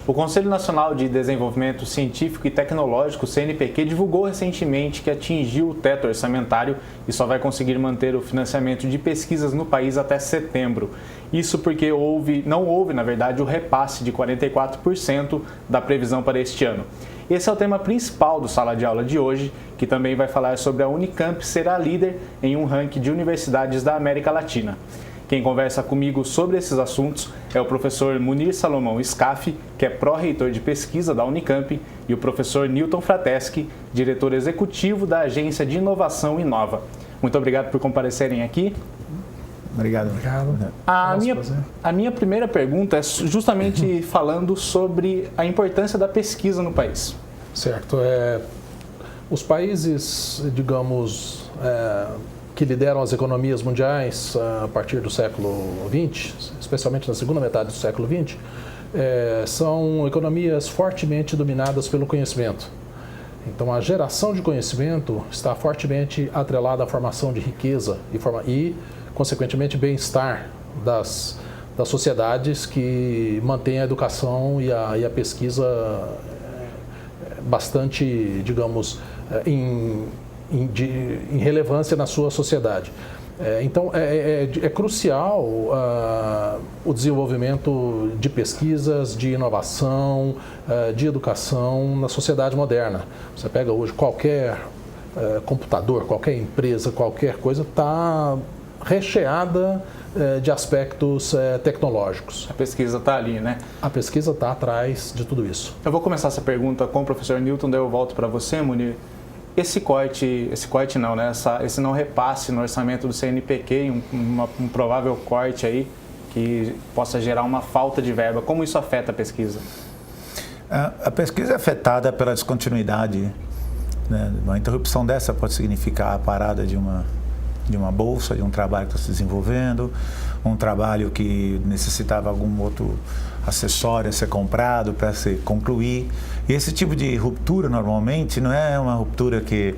O Conselho Nacional de Desenvolvimento Científico e Tecnológico, CNPq, divulgou recentemente que atingiu o teto orçamentário e só vai conseguir manter o financiamento de pesquisas no país até setembro. Isso porque não houve, na verdade, o repasse de 44% da previsão para este ano. Esse é o tema principal do Sala de Aula de hoje, que também vai falar sobre a Unicamp ser a líder em um ranking de universidades da América Latina. Quem conversa comigo sobre esses assuntos é o professor Munir Salomão Scaffi, que é pró-reitor de pesquisa da Unicamp, e o professor Newton Frateschi, diretor executivo da Agência de Inovação Inova. Muito obrigado por comparecerem aqui. Obrigado. A minha primeira pergunta é justamente falando sobre a importância da pesquisa no país. Certo. Os países, digamos, que lideram as economias mundiais a partir do século XX, especialmente na segunda metade do século XX, são economias fortemente dominadas pelo conhecimento. Então, a geração de conhecimento está fortemente atrelada à formação de riqueza e consequentemente, bem-estar das sociedades que mantêm a educação e a pesquisa bastante, digamos, em relevância na sua sociedade. Então, é crucial o desenvolvimento de pesquisas, de inovação, de educação na sociedade moderna. Você pega hoje qualquer computador, qualquer empresa, qualquer coisa está recheada de aspectos tecnológicos. A pesquisa está ali, né? A pesquisa está atrás de tudo isso. Eu vou começar essa pergunta com o professor Newton, daí eu volto para você, Munir. Esse não repasse no orçamento do CNPq, um provável corte aí que possa gerar uma falta de verba, como isso afeta a pesquisa? A pesquisa é afetada pela descontinuidade, né? Uma interrupção dessa pode significar a parada de uma bolsa, de um trabalho que está se desenvolvendo, um trabalho que necessitava algum outro acessório a ser comprado para se concluir. E esse tipo de ruptura, normalmente, não é uma ruptura que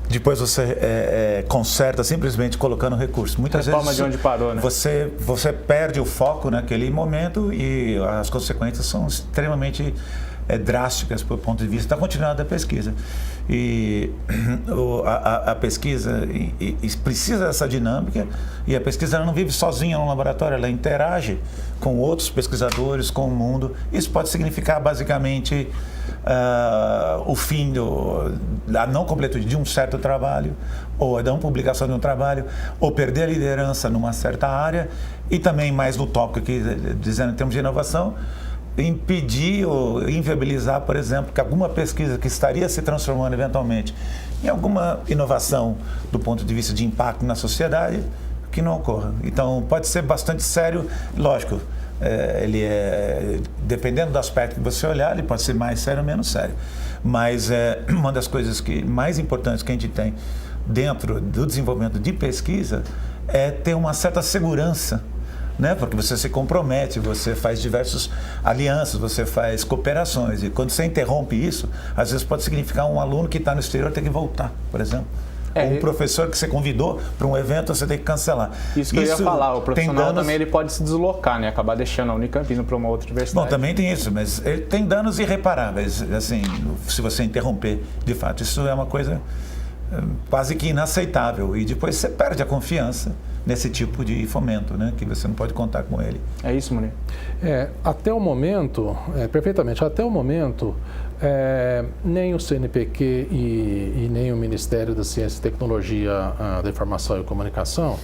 depois você conserta simplesmente colocando recursos. Muitas vezes de onde parou, né? Você perde o foco naquele momento e as consequências são extremamente drásticas do ponto de vista da continuidade da pesquisa. E a pesquisa precisa dessa dinâmica, e a pesquisa não vive sozinha no laboratório, ela interage com outros pesquisadores, com o mundo. Isso pode significar basicamente o fim da não completude de um certo trabalho, ou da não publicação de um trabalho, ou perder a liderança numa certa área, e também mais no tópico aqui, dizendo em termos de inovação, impedir ou inviabilizar, por exemplo, que alguma pesquisa que estaria se transformando eventualmente em alguma inovação do ponto de vista de impacto na sociedade, que não ocorra. Então, pode ser bastante sério, lógico, dependendo do aspecto que você olhar, ele pode ser mais sério ou menos sério. Mas uma das coisas mais importantes que a gente tem dentro do desenvolvimento de pesquisa é ter uma certa segurança, né? Porque você se compromete, você faz diversas alianças, você faz cooperações, e quando você interrompe isso, às vezes pode significar um aluno que está no exterior ter que voltar, por exemplo. Ou um professor que você convidou para um evento, você tem que cancelar. Isso que eu ia falar, o profissional também ele pode se deslocar, né? Acabar deixando a Unicamp indo para uma outra universidade. Bom, também tem isso, mas ele tem danos irreparáveis, assim, se você interromper, de fato. Isso é uma coisa quase que inaceitável, e depois você perde a confiança nesse tipo de fomento, né? Que você não pode contar com ele. É isso, Munir? Até o momento, perfeitamente, até o momento, nem o CNPq e nem o Ministério da Ciência e Tecnologia da Informação e Comunicação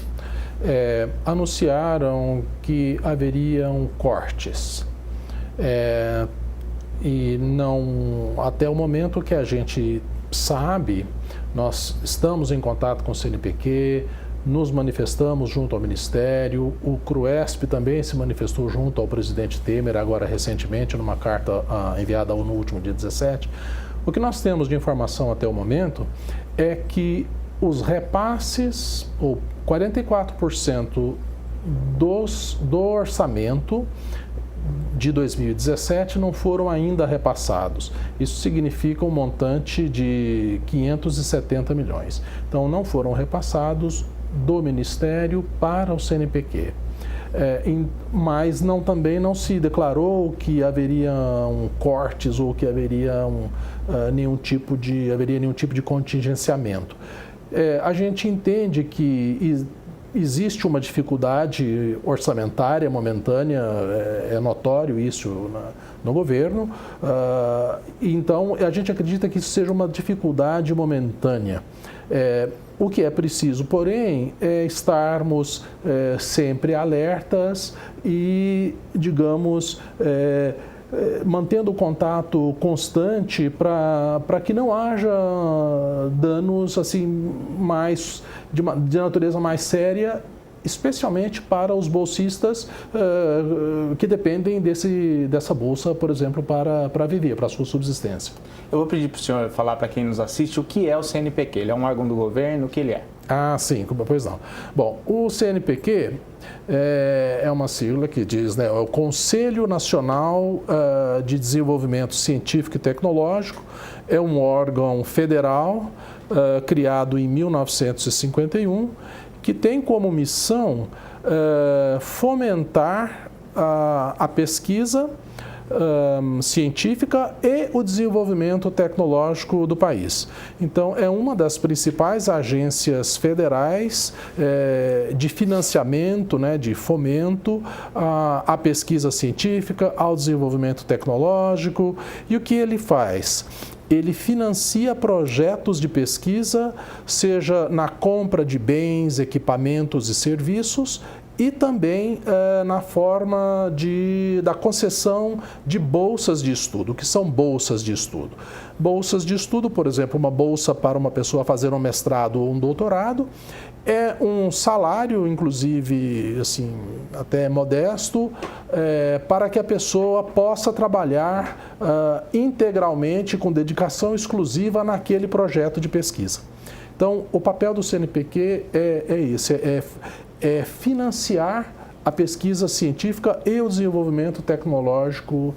anunciaram que haveriam cortes. E não, até o momento que a gente sabe, nós estamos em contato com o CNPq, nos manifestamos junto ao Ministério, o CRUESP também se manifestou junto ao presidente Temer, agora recentemente, numa carta enviada no último dia 17. O que nós temos de informação até o momento é que os repasses, ou 44% do orçamento de 2017 não foram ainda repassados. Isso significa um montante de 570 milhões. Então, não foram repassados do Ministério para o CNPq. mas também não se declarou que haveria cortes ou que haveria nenhum tipo de contingenciamento. A gente entende que existe uma dificuldade orçamentária momentânea, é notório isso no governo, então a gente acredita que isso seja uma dificuldade momentânea. O que é preciso, porém, é estarmos sempre alertas e, digamos, mantendo o contato constante para que não haja danos assim de natureza mais séria, especialmente para os bolsistas que dependem dessa bolsa, por exemplo, para viver, para a sua subsistência. Eu vou pedir para o senhor falar para quem nos assiste o que é o CNPq. Ele é um órgão do governo, o que ele é? Sim, pois não. Bom, o CNPq é uma sigla que diz, é o Conselho Nacional de Desenvolvimento Científico e Tecnológico, é um órgão federal criado em 1951, que tem como missão fomentar a pesquisa científica e o desenvolvimento tecnológico do país. Então, é uma das principais agências federais de financiamento, de fomento à pesquisa científica, ao desenvolvimento tecnológico. E o que ele faz? Ele financia projetos de pesquisa, seja na compra de bens, equipamentos e serviços, e também na forma da concessão de bolsas de estudo. O que são bolsas de estudo? Bolsas de estudo, por exemplo, uma bolsa para uma pessoa fazer um mestrado ou um doutorado, é um salário, inclusive, assim, até modesto, para que a pessoa possa trabalhar integralmente, com dedicação exclusiva naquele projeto de pesquisa. Então, o papel do CNPq é esse, é financiar a pesquisa científica e o desenvolvimento tecnológico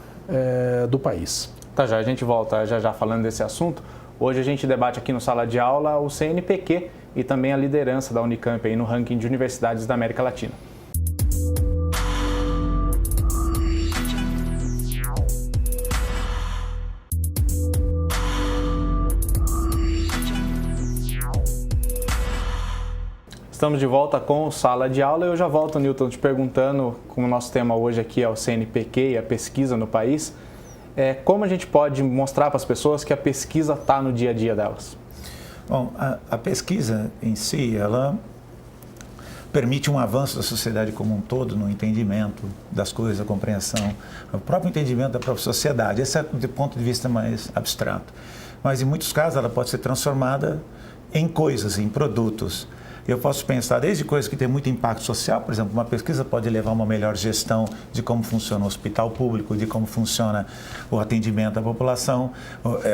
do país. Tá, já a gente volta já falando desse assunto. Hoje a gente debate aqui no Sala de Aula o CNPq e também a liderança da Unicamp aí no ranking de universidades da América Latina. Estamos de volta com o Sala de Aula e eu já volto, Newton, te perguntando, como o nosso tema hoje aqui é o CNPq e a pesquisa no país, como a gente pode mostrar para as pessoas que a pesquisa está no dia a dia delas? Bom, a pesquisa em si, ela permite um avanço da sociedade como um todo no entendimento das coisas, a compreensão, o próprio entendimento da própria sociedade. Esse é do ponto de vista mais abstrato. Mas, em muitos casos, ela pode ser transformada em coisas, em produtos. Eu posso pensar desde coisas que têm muito impacto social, por exemplo, uma pesquisa pode levar a uma melhor gestão de como funciona o hospital público, de como funciona o atendimento à população.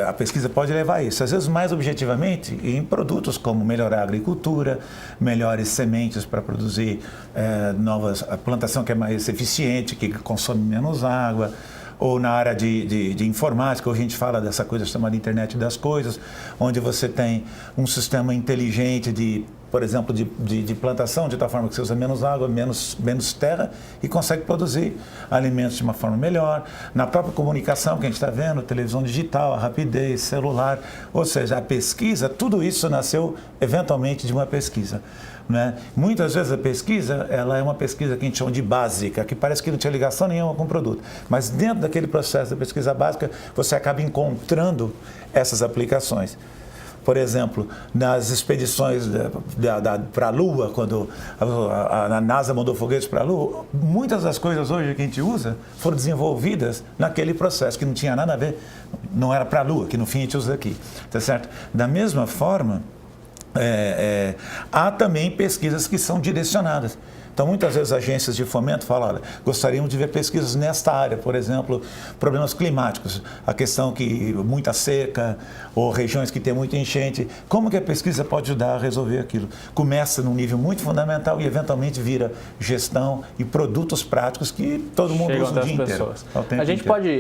A pesquisa pode levar a isso. Às vezes, mais objetivamente, em produtos como melhorar a agricultura, melhores sementes para produzir a plantação que é mais eficiente, que consome menos água. Ou na área de informática, hoje a gente fala dessa coisa chamada internet das coisas, onde você tem um sistema inteligente por exemplo, de plantação, de tal forma que você usa menos água, menos terra e consegue produzir alimentos de uma forma melhor. Na própria comunicação que a gente está vendo, televisão digital, a rapidez, celular, ou seja, a pesquisa, tudo isso nasceu eventualmente de uma pesquisa. Né? Muitas vezes a pesquisa, ela é uma pesquisa que a gente chama de básica, que parece que não tinha ligação nenhuma com o produto. Mas dentro daquele processo da pesquisa básica, você acaba encontrando essas aplicações. Por exemplo, nas expedições para a Lua, quando a NASA mandou foguetes para a Lua, muitas das coisas hoje que a gente usa foram desenvolvidas naquele processo, que não tinha nada a ver, não era para a Lua, que no fim a gente usa aqui. Tá certo? Da mesma forma, há também pesquisas que são direcionadas. Então, muitas vezes, agências de fomento falam, olha, gostaríamos de ver pesquisas nesta área, por exemplo, problemas climáticos, a questão que muita seca ou regiões que têm muita enchente, como que a pesquisa pode ajudar a resolver aquilo? Começa num nível muito fundamental e, eventualmente, vira gestão e produtos práticos que todo mundo usa o dia inteiro.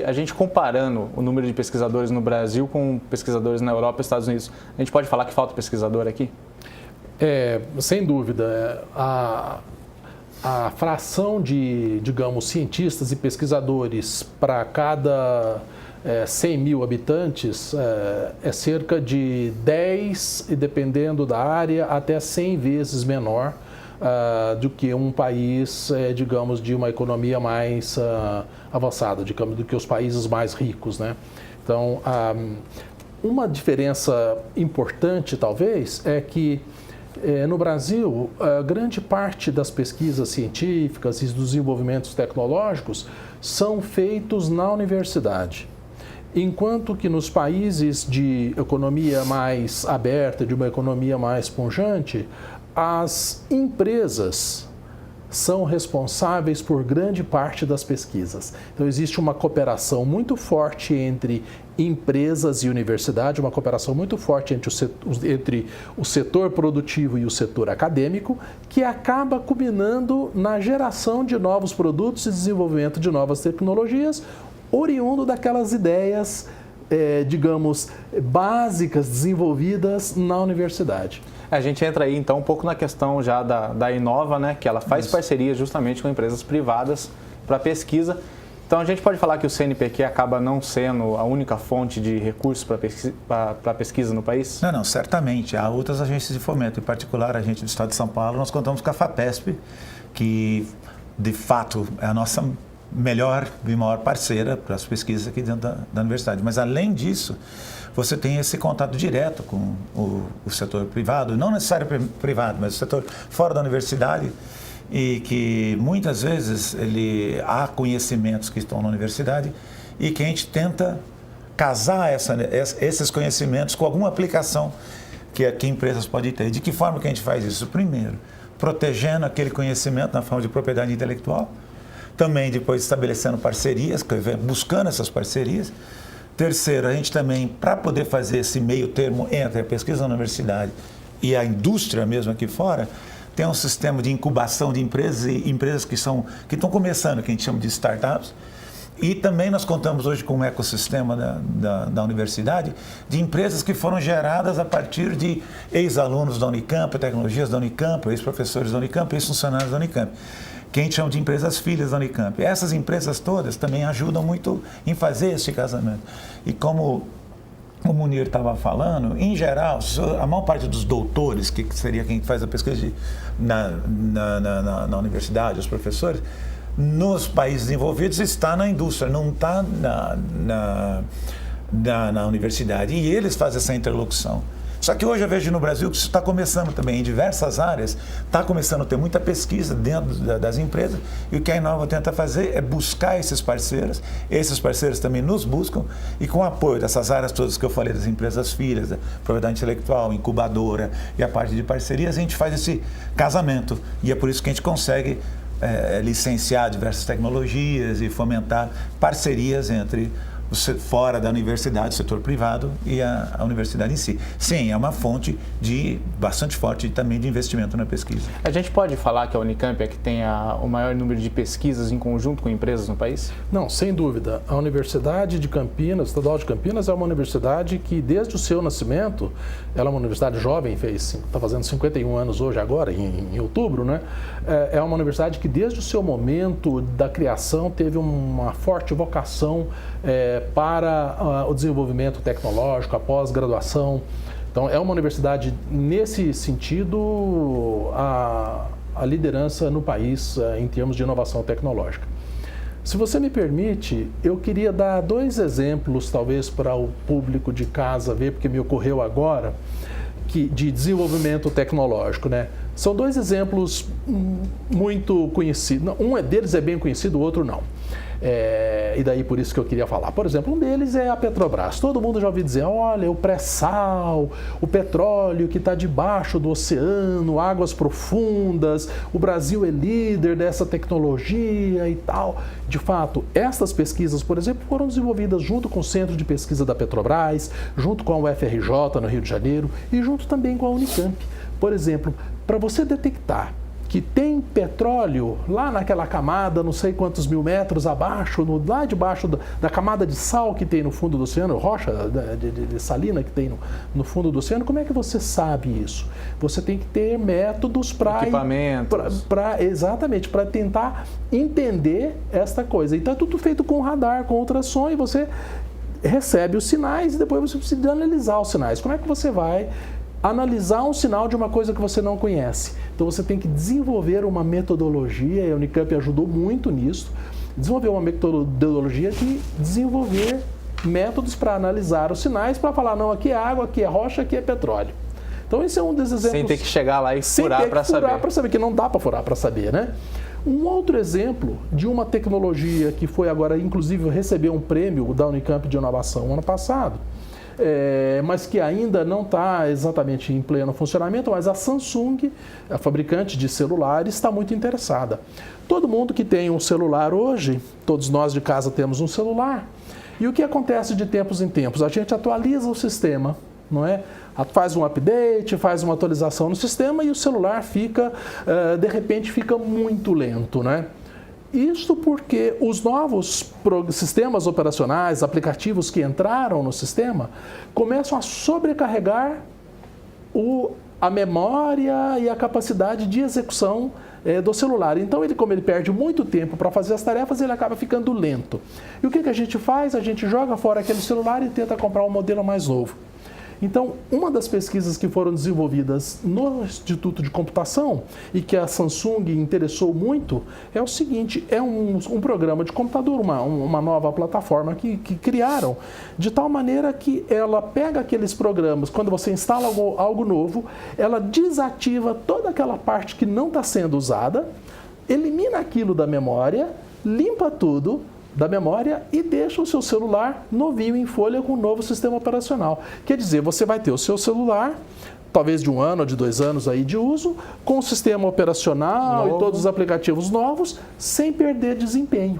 A gente comparando o número de pesquisadores no Brasil com pesquisadores na Europa e Estados Unidos, a gente pode falar que falta pesquisador aqui? Sem dúvida. a fração de, digamos, cientistas e pesquisadores para cada 100 mil habitantes é cerca de 10, e dependendo da área, até 100 vezes menor do que um país, digamos, de uma economia mais avançada, digamos, do que os países mais ricos, né? Então, uma diferença importante, talvez, é que no Brasil, grande parte das pesquisas científicas e dos desenvolvimentos tecnológicos são feitos na universidade. Enquanto que nos países de economia mais aberta, de uma economia mais pujante, as empresas são responsáveis por grande parte das pesquisas. Então, existe uma cooperação muito forte entre empresas e universidade, uma cooperação muito forte entre o setor produtivo e o setor acadêmico, que acaba culminando na geração de novos produtos e desenvolvimento de novas tecnologias, oriundo daquelas ideias, digamos, básicas desenvolvidas na universidade. A gente entra aí então um pouco na questão já da Inova, né, que ela faz parceria justamente com empresas privadas para pesquisa. Então a gente pode falar que o CNPq acaba não sendo a única fonte de recursos para pesquisa no país? Não, certamente. Há outras agências de fomento, em particular a gente do Estado de São Paulo, nós contamos com a FAPESP, que de fato é a nossa melhor e maior parceira para as pesquisas aqui dentro da universidade. Mas além disso, você tem esse contato direto com o setor privado, não necessariamente privado, mas o setor fora da universidade, e que muitas vezes há conhecimentos que estão na universidade e que a gente tenta casar esses conhecimentos com alguma aplicação que empresas podem ter. De que forma que a gente faz isso? Primeiro, protegendo aquele conhecimento na forma de propriedade intelectual, também depois estabelecendo parcerias, buscando essas parcerias. Terceiro, a gente também, para poder fazer esse meio termo entre a pesquisa na universidade e a indústria mesmo aqui fora, tem um sistema de incubação de empresas e empresas que estão começando, que a gente chama de startups. E também nós contamos hoje com um ecossistema da universidade de empresas que foram geradas a partir de ex-alunos da Unicamp, tecnologias da Unicamp, ex-professores da Unicamp, ex-funcionários da Unicamp, que a gente chama de empresas filhas da Unicamp. Essas empresas todas também ajudam muito em fazer esse casamento. E como o Munir estava falando, em geral, a maior parte dos doutores, que seria quem faz a pesquisa na universidade, os professores, nos países desenvolvidos está na indústria, não está na universidade. E eles fazem essa interlocução. Só que hoje eu vejo no Brasil que isso está começando também, em diversas áreas, está começando a ter muita pesquisa dentro das empresas, e o que a Inova tenta fazer é buscar esses parceiros também nos buscam, e com o apoio dessas áreas todas que eu falei, das empresas filhas, da propriedade intelectual, incubadora e a parte de parcerias, a gente faz esse casamento, e é por isso que a gente consegue licenciar diversas tecnologias e fomentar parcerias entre fora da universidade, o setor privado e a universidade em si. Sim, é uma fonte bastante forte também de investimento na pesquisa. A gente pode falar que a Unicamp é que tem o maior número de pesquisas em conjunto com empresas no país? Não, sem dúvida. A Universidade de Campinas, Estadual de Campinas, é uma universidade que desde o seu nascimento, ela é uma universidade jovem, está fazendo 51 anos hoje, agora, em outubro, né? É uma universidade que desde o seu momento da criação teve uma forte vocação para o desenvolvimento tecnológico, a pós-graduação. Então, é uma universidade, nesse sentido, a liderança no país em termos de inovação tecnológica. Se você me permite, eu queria dar 2 exemplos, talvez, para o público de casa ver, porque me ocorreu agora, de desenvolvimento tecnológico, né? São 2 exemplos muito conhecidos. Um deles é bem conhecido, o outro não. E daí por isso que eu queria falar. Por exemplo, um deles é a Petrobras. Todo mundo já ouviu dizer, olha, o pré-sal, o petróleo que está debaixo do oceano, águas profundas, o Brasil é líder dessa tecnologia e tal. De fato, essas pesquisas, por exemplo, foram desenvolvidas junto com o Centro de Pesquisa da Petrobras, junto com a UFRJ no Rio de Janeiro e junto também com a Unicamp. Por exemplo, para você detectar que que tem petróleo lá naquela camada, não sei quantos mil metros abaixo, lá debaixo da camada de sal que tem no fundo do oceano, rocha de salina que tem no fundo do oceano, como é que você sabe isso? Você tem que ter métodos para... Equipamentos. Exatamente, para tentar entender esta coisa. Então é tudo feito com radar, com ultrassom, e você recebe os sinais e depois você precisa analisar os sinais. Como é que você vai analisar um sinal de uma coisa que você não conhece? Então você tem que desenvolver uma metodologia, e a Unicamp ajudou muito nisso, desenvolver uma metodologia de desenvolver métodos para analisar os sinais, para falar, não, aqui é água, aqui é rocha, aqui é petróleo. Então esse é um dos exemplos... Sem ter que chegar lá e furar para saber. Sem ter que furar para saber, que não dá para furar para saber, né? Um outro exemplo de uma tecnologia que foi agora, inclusive, recebeu um prêmio da Unicamp de inovação ano passado, mas que ainda não está exatamente em pleno funcionamento, mas a Samsung, a fabricante de celulares, está muito interessada. Todo mundo que tem um celular hoje, todos nós de casa temos um celular, e o que acontece de tempos em tempos? A gente atualiza o sistema, não é? Faz um update, faz uma atualização no sistema e o celular fica, de repente, fica muito lento, né? Isso porque os novos sistemas operacionais, aplicativos que entraram no sistema, começam a sobrecarregar a memória e a capacidade de execução do celular. Então, como ele perde muito tempo para fazer as tarefas, ele acaba ficando lento. E o que a gente faz? A gente joga fora aquele celular e tenta comprar um modelo mais novo. Então, uma das pesquisas que foram desenvolvidas no Instituto de Computação e que a Samsung interessou muito é o seguinte, é um programa de computador, uma nova plataforma que criaram, de tal maneira que ela pega aqueles programas, quando você instala algo novo, ela desativa toda aquela parte que não está sendo usada, elimina aquilo da memória, limpa tudo da memória e deixa o seu celular novinho em folha com um novo sistema operacional. Quer dizer, você vai ter o seu celular, talvez de 1 ano ou de 2 anos aí de uso, com o sistema operacional novo. E todos os aplicativos novos, sem perder desempenho.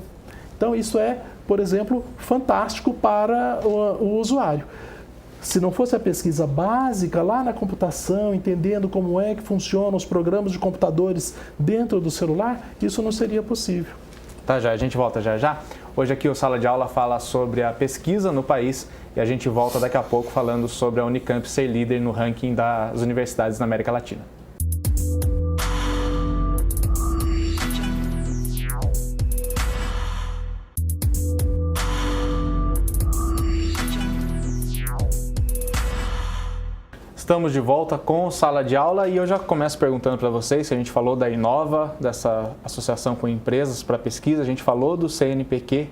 Então isso é, por exemplo, fantástico para o usuário. Se não fosse a pesquisa básica lá na computação, entendendo como é que funcionam os programas de computadores dentro do celular, isso não seria possível. Tá, já, a gente volta já. Hoje aqui o Sala de Aula fala sobre a pesquisa no país e a gente volta daqui a pouco falando sobre a Unicamp ser líder no ranking das universidades na América Latina. Estamos de volta com o Sala de Aula e eu já começo perguntando para vocês, se a gente falou da Inova, dessa associação com empresas para pesquisa, a gente falou do CNPq,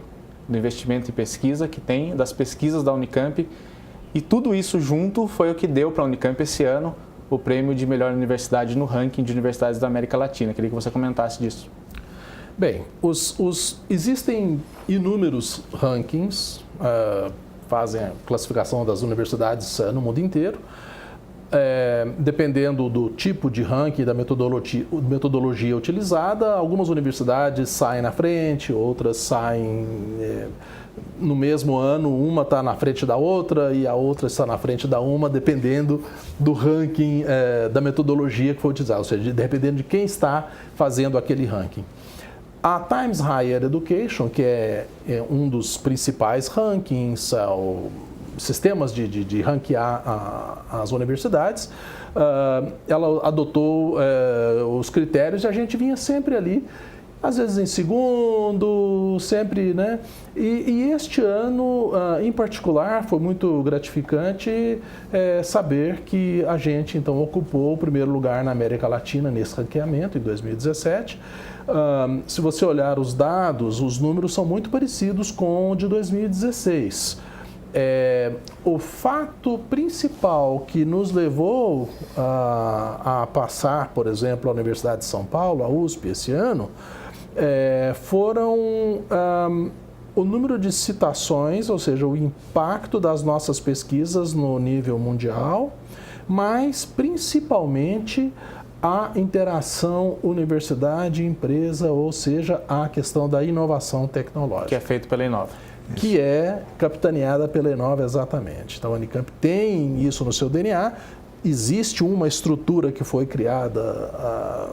do investimento em pesquisa que tem, das pesquisas da Unicamp, e tudo isso junto foi o que deu para a Unicamp esse ano o prêmio de melhor universidade no ranking de universidades da América Latina. Queria que você comentasse disso. Bem, existem inúmeros rankings, fazem a classificação das universidades no mundo inteiro. Dependendo do tipo de ranking e da metodologia utilizada, algumas universidades saem na frente, outras saem no mesmo ano, uma está na frente da outra e a outra está na frente da uma, dependendo do ranking, da metodologia que foi utilizada, ou seja, dependendo de quem está fazendo aquele ranking. A Times Higher Education, que é um dos principais rankings, sistemas de ranquear as universidades, ela adotou os critérios e a gente vinha sempre ali, às vezes em segundo, sempre, né? E este ano, em particular, foi muito gratificante saber que a gente, então, ocupou o primeiro lugar na América Latina nesse ranqueamento, em 2017. Se você olhar os dados, os números são muito parecidos com o de 2016. O fato principal que nos levou a passar, por exemplo, a Universidade de São Paulo, a USP, esse ano, foram o número de citações, ou seja, o impacto das nossas pesquisas no nível mundial, mas principalmente a interação universidade-empresa, ou seja, a questão da inovação tecnológica. Que é feito pela Inova. Que é capitaneada pela Inova, exatamente. Então, a Unicamp tem isso no seu DNA. Existe uma estrutura que foi criada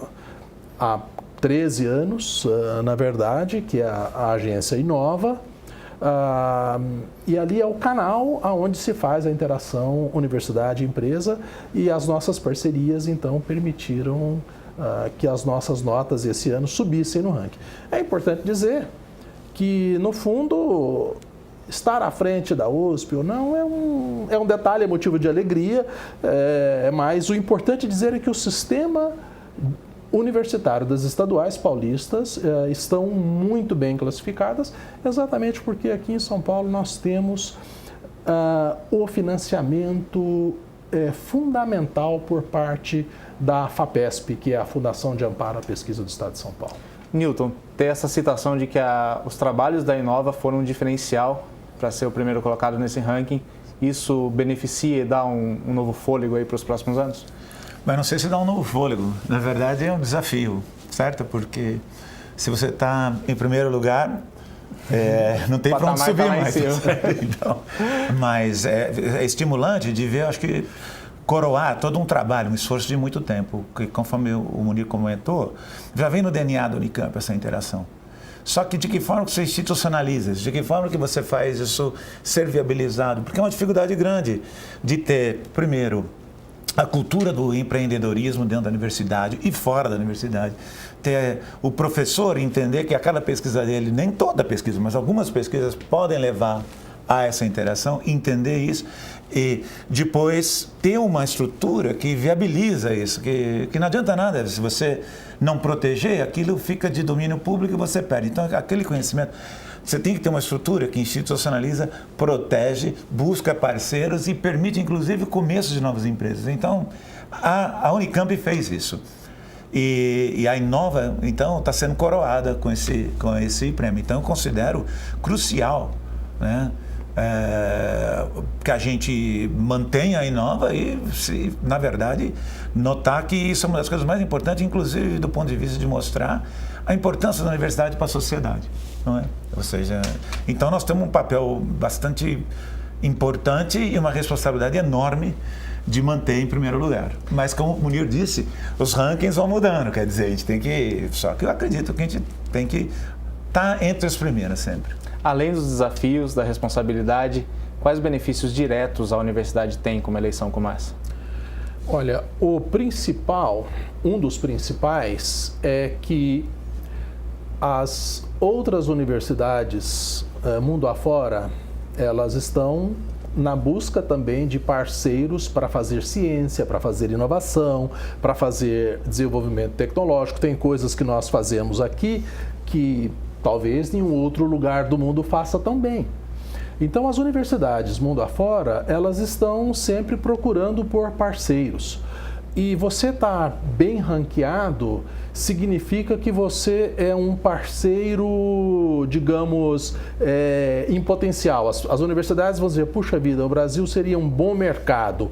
há 13 anos, na verdade, que é a agência Inova. E ali é o canal onde se faz a interação universidade-empresa, e as nossas parcerias, então, permitiram que as nossas notas esse ano subissem no ranking. É importante dizer que, no fundo, estar à frente da USP ou não é um detalhe, é motivo de alegria, mas o importante dizer é que o sistema universitário das estaduais paulistas estão muito bem classificadas, exatamente porque aqui em São Paulo nós temos o financiamento fundamental por parte da FAPESP, que é a Fundação de Amparo à Pesquisa do Estado de São Paulo. Newton, ter essa citação de que os trabalhos da Inova foram um diferencial para ser o primeiro colocado nesse ranking, isso beneficia e dá um novo fôlego aí para os próximos anos? Mas não sei se dá um novo fôlego. Na verdade, é um desafio, certo? Porque se você está em primeiro lugar, não tem para onde subir mais. Então, mas é estimulante de ver, acho que, coroar todo um trabalho, um esforço de muito tempo, que, conforme o Munir comentou, já vem no DNA da Unicamp essa interação. Só que de que forma que você institucionaliza isso? De que forma que você faz isso ser viabilizado? Porque é uma dificuldade grande de ter, primeiro, a cultura do empreendedorismo dentro da universidade e fora da universidade. Ter o professor entender que a cada pesquisa dele, nem toda pesquisa, mas algumas pesquisas podem levar a essa interação, entender isso e depois ter uma estrutura que viabiliza isso, que não adianta nada se você não proteger, aquilo fica de domínio público e você perde. Então, aquele conhecimento, você tem que ter uma estrutura que institucionaliza, protege, busca parceiros e permite, inclusive, o começo de novas empresas. Então, a Unicamp fez isso. E a Inova, então, está sendo coroada com esse prêmio. Então, eu considero crucial, né, que a gente mantenha a Inova e, na verdade, notar que isso é uma das coisas mais importantes, inclusive do ponto de vista de mostrar a importância da universidade para a sociedade, não é? Ou seja, então nós temos um papel bastante importante e uma responsabilidade enorme de manter em primeiro lugar. Mas, como o Munir disse, os rankings vão mudando, quer dizer, a gente tem que... Só que eu acredito que a gente tem que estar entre as primeiras sempre. Além dos desafios, da responsabilidade, quais benefícios diretos a universidade tem com uma eleição como essa? Olha, um dos principais é que as outras universidades mundo afora, elas estão na busca também de parceiros para fazer ciência, para fazer inovação, para fazer desenvolvimento tecnológico. Tem coisas que nós fazemos aqui que talvez nenhum outro lugar do mundo faça tão bem. Então, as universidades mundo afora, elas estão sempre procurando por parceiros. E você estar bem ranqueado significa que você é um parceiro, digamos, em potencial. As universidades vão dizer, puxa vida, o Brasil seria um bom mercado.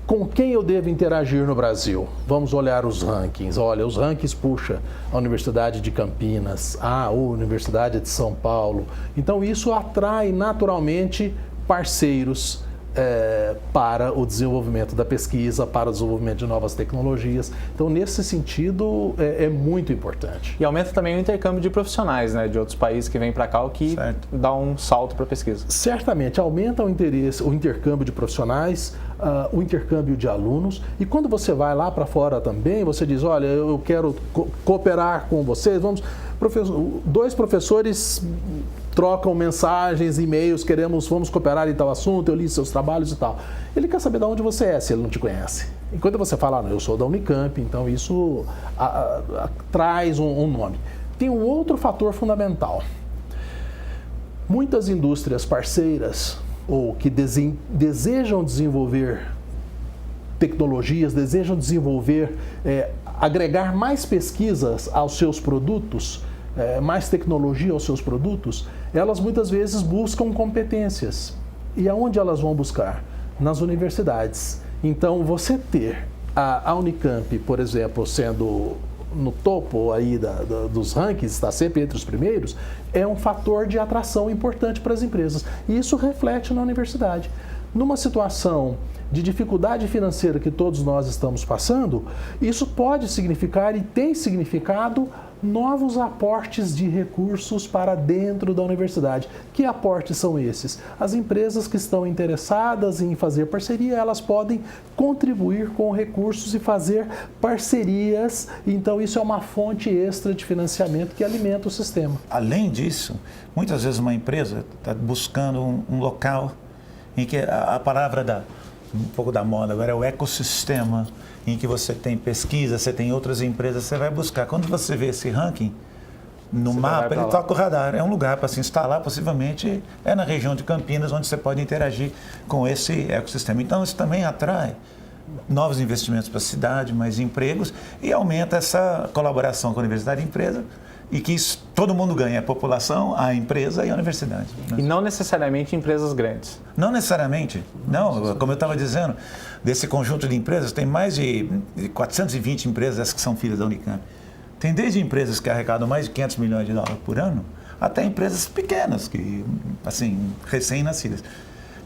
Com quem eu devo interagir no Brasil? Vamos olhar os rankings. Olha, os rankings, puxa, a Universidade de Campinas, a Universidade de São Paulo. Então, isso atrai naturalmente parceiros para o desenvolvimento da pesquisa, para o desenvolvimento de novas tecnologias. Então, nesse sentido, é muito importante. E aumenta também o intercâmbio de profissionais, né, de outros países que vêm para cá, o que dá um salto para a pesquisa. Certamente, aumenta o interesse, o intercâmbio de profissionais, o intercâmbio de alunos. E quando você vai lá para fora também, você diz, olha, eu quero cooperar com vocês, dois professores trocam mensagens, e-mails, vamos cooperar em tal assunto, eu li seus trabalhos e tal. Ele quer saber de onde você é, se ele não te conhece. E quando você fala, eu sou da Unicamp, então isso traz um nome. Tem um outro fator fundamental. Muitas indústrias parceiras, ou que desejam desenvolver tecnologias, desejam desenvolver, agregar mais pesquisas aos seus produtos, mais tecnologia aos seus produtos, elas muitas vezes buscam competências. E aonde elas vão buscar? Nas universidades. Então, você ter a Unicamp, por exemplo, sendo no topo aí dos rankings, está sempre entre os primeiros, é um fator de atração importante para as empresas. E isso reflete na universidade. numa situação de dificuldade financeira que todos nós estamos passando, isso pode significar e tem significado novos aportes de recursos para dentro da universidade. Que aportes são esses? As empresas que estão interessadas em fazer parceria, elas podem contribuir com recursos e fazer parcerias. Então, isso é uma fonte extra de financiamento que alimenta o sistema. Além disso, muitas vezes uma empresa está buscando um local em que a palavra um pouco da moda agora é o ecossistema, em que você tem pesquisa, você tem outras empresas, você vai buscar. Quando você vê esse ranking no mapa, ele toca o radar. É um lugar para se instalar, possivelmente é na região de Campinas, onde você pode interagir com esse ecossistema. Então, isso também atrai novos investimentos para a cidade, mais empregos e aumenta essa colaboração com a universidade e empresa. E que isso, todo mundo ganha, a população, a empresa e a universidade. E não necessariamente empresas grandes. Não necessariamente. Não, como eu estava dizendo, desse conjunto de empresas, tem mais de 420 empresas que são filhas da Unicamp. Tem desde empresas que arrecadam mais de 500 milhões de dólares por ano, até empresas pequenas, que, assim, recém-nascidas.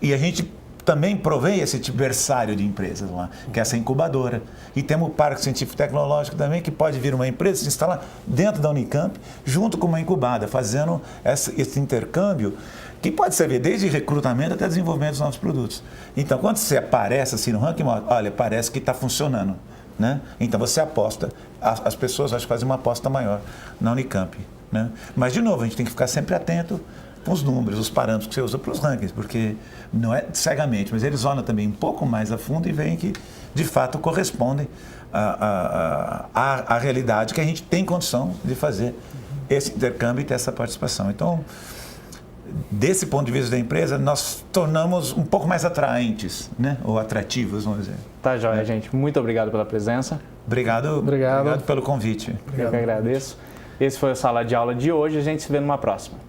E a gente também provém esse tipo berçário de empresas lá, que é essa incubadora. E temos o Parque Científico e Tecnológico também, que pode vir uma empresa se instalar dentro da Unicamp, junto com uma incubada, fazendo esse intercâmbio, que pode servir desde recrutamento até desenvolvimento dos novos produtos. Então, quando você aparece assim no ranking, olha, parece que está funcionando, né? Então, você aposta, as pessoas acho que fazem uma aposta maior na Unicamp, né? Mas, de novo, a gente tem que ficar sempre atento com os números, os parâmetros que você usa para os rankings, porque não é cegamente, mas eles olham também um pouco mais a fundo e veem que, de fato, correspondem à realidade que a gente tem condição de fazer esse intercâmbio e ter essa participação. Então, desse ponto de vista da empresa, nós tornamos um pouco mais atraentes, né? Ou atrativos, vamos dizer. Tá, joia, gente. Muito obrigado pela presença. Obrigado pelo convite. Eu que agradeço. Esse foi o Sala de Aula de hoje. A gente se vê numa próxima.